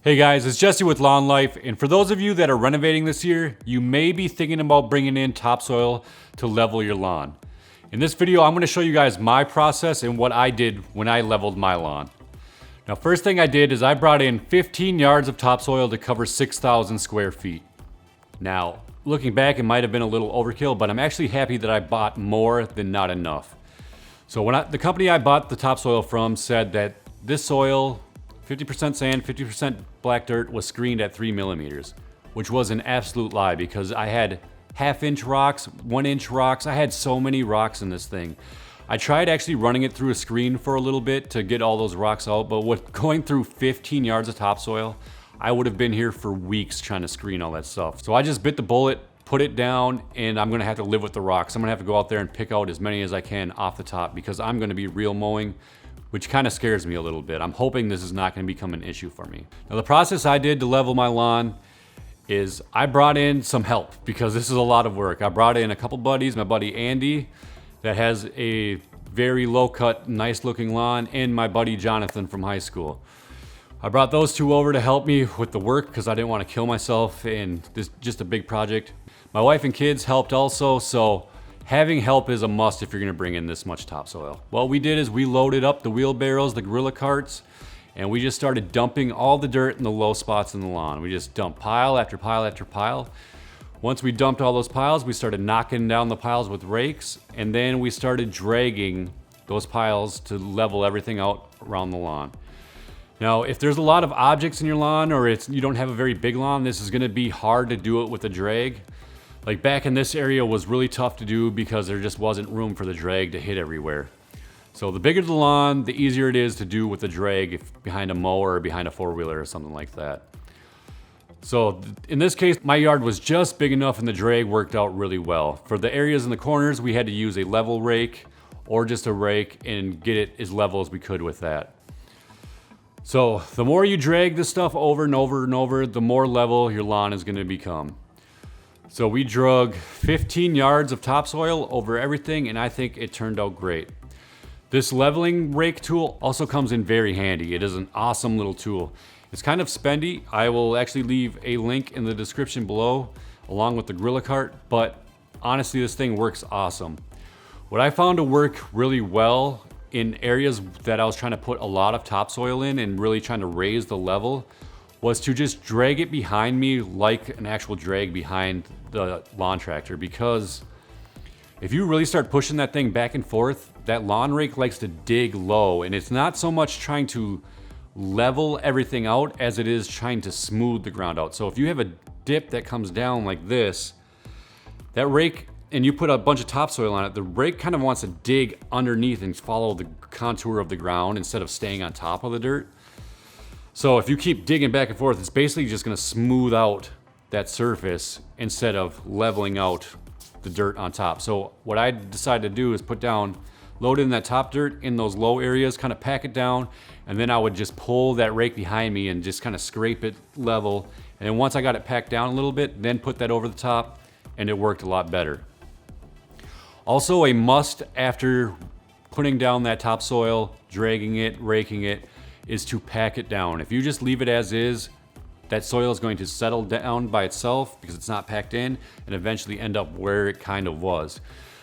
Hey guys, it's Jesse with Lawn Life, and for those of you that are renovating this year, you may be thinking about bringing in topsoil to level your lawn. In this video, I'm going to show you guys my process and what I did when I leveled my lawn. Now, first thing I did is I brought in 15 yards of topsoil to cover 6,000 square feet. Now, looking back, it might have been a little overkill, but I'm actually happy that I bought more than not enough. So the company I bought the topsoil from said that this soil, 50% sand, 50% black dirt, was screened at 3 millimeters, which was an absolute lie because I had half-inch rocks, 1-inch rocks. I had so many rocks in this thing. I tried actually running it through a screen for a little bit to get all those rocks out, but with going through 15 yards of topsoil, I would have been here for weeks trying to screen all that stuff. So I just bit the bullet, put it down, and I'm gonna have to live with the rocks. I'm gonna have to go out there and pick out as many as I can off the top because I'm gonna be real mowing, which kind of scares me a little bit. I'm hoping this is not going to become an issue for me. Now, the process I did to level my lawn is I brought in some help because this is a lot of work. I brought in a couple buddies, my buddy Andy, that has a very low-cut, nice-looking lawn, and my buddy Jonathan from high school. I brought those two over to help me with the work because I didn't want to kill myself, and this is just a big project. My wife and kids helped also, so having help is a must if you're gonna bring in this much topsoil. What we did is we loaded up the wheelbarrows, the gorilla carts, and we just started dumping all the dirt in the low spots in the lawn. We just dumped pile after pile after pile. Once we dumped all those piles, we started knocking down the piles with rakes, and then we started dragging those piles to level everything out around the lawn. Now, if there's a lot of objects in your lawn or you don't have a very big lawn, this is gonna be hard to do it with a drag. Like back in this area was really tough to do because there just wasn't room for the drag to hit everywhere. So the bigger the lawn, the easier it is to do with the drag behind a mower or behind a four-wheeler or something like that. So in this case, my yard was just big enough and the drag worked out really well. For the areas in the corners, we had to use a level rake or just a rake and get it as level as we could with that. So the more you drag this stuff over and over and over, the more level your lawn is gonna become. So we drug 15 yards of topsoil over everything, and I think it turned out great. This leveling rake tool also comes in very handy. It is an awesome little tool. It's kind of spendy. I will actually leave a link in the description below along with the gorilla cart, but honestly, this thing works awesome. What I found to work really well in areas that I was trying to put a lot of topsoil in and really trying to raise the level was to just drag it behind me like an actual drag behind the lawn tractor, because if you really start pushing that thing back and forth, that lawn rake likes to dig low, and it's not so much trying to level everything out as it is trying to smooth the ground out. So if you have a dip that comes down like this, that rake, and you put a bunch of topsoil on it, the rake kind of wants to dig underneath and follow the contour of the ground instead of staying on top of the dirt. So if you keep digging back and forth, it's basically just gonna smooth out that surface instead of leveling out the dirt on top. So what I decided to do is load in that top dirt in those low areas, kind of pack it down, and then I would just pull that rake behind me and just kind of scrape it level. And then once I got it packed down a little bit, then put that over the top, and it worked a lot better. Also a must after putting down that topsoil, dragging it, raking it, is to pack it down. If you just leave it as is, that soil is going to settle down by itself because it's not packed in and eventually end up where it kind of was.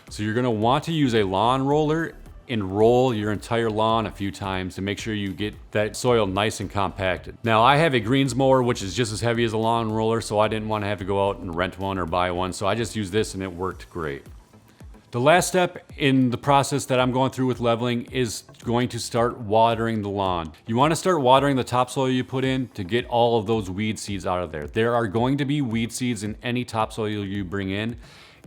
So you're gonna want to use a lawn roller and roll your entire lawn a few times to make sure you get that soil nice and compacted. Now I have a greens mower which is just as heavy as a lawn roller, so I didn't want to have to go out and rent one or buy one, so I just used this and it worked great. The last step in the process that I'm going through with leveling is going to start watering the lawn. You want to start watering the topsoil you put in to get all of those weed seeds out of there. There are going to be weed seeds in any topsoil you bring in,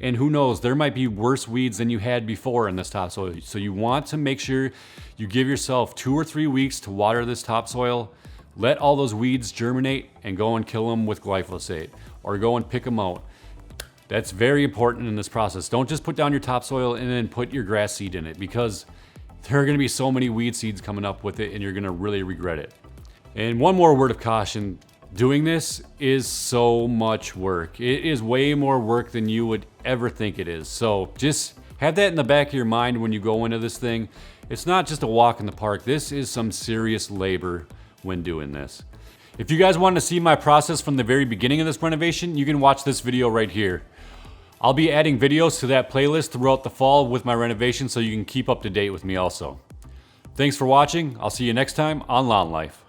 and who knows, there might be worse weeds than you had before in this topsoil. So you want to make sure you give yourself 2 or 3 weeks to water this topsoil, let all those weeds germinate, and go and kill them with glyphosate, or go and pick them out. That's very important in this process. Don't just put down your topsoil and then put your grass seed in it, because there are gonna be so many weed seeds coming up with it and you're gonna really regret it. And one more word of caution, doing this is so much work. It is way more work than you would ever think it is. So just have that in the back of your mind when you go into this thing. It's not just a walk in the park. This is some serious labor when doing this. If you guys want to see my process from the very beginning of this renovation, you can watch this video right here. I'll be adding videos to that playlist throughout the fall with my renovation so you can keep up to date with me also. Thanks for watching. I'll see you next time on Lawn Life.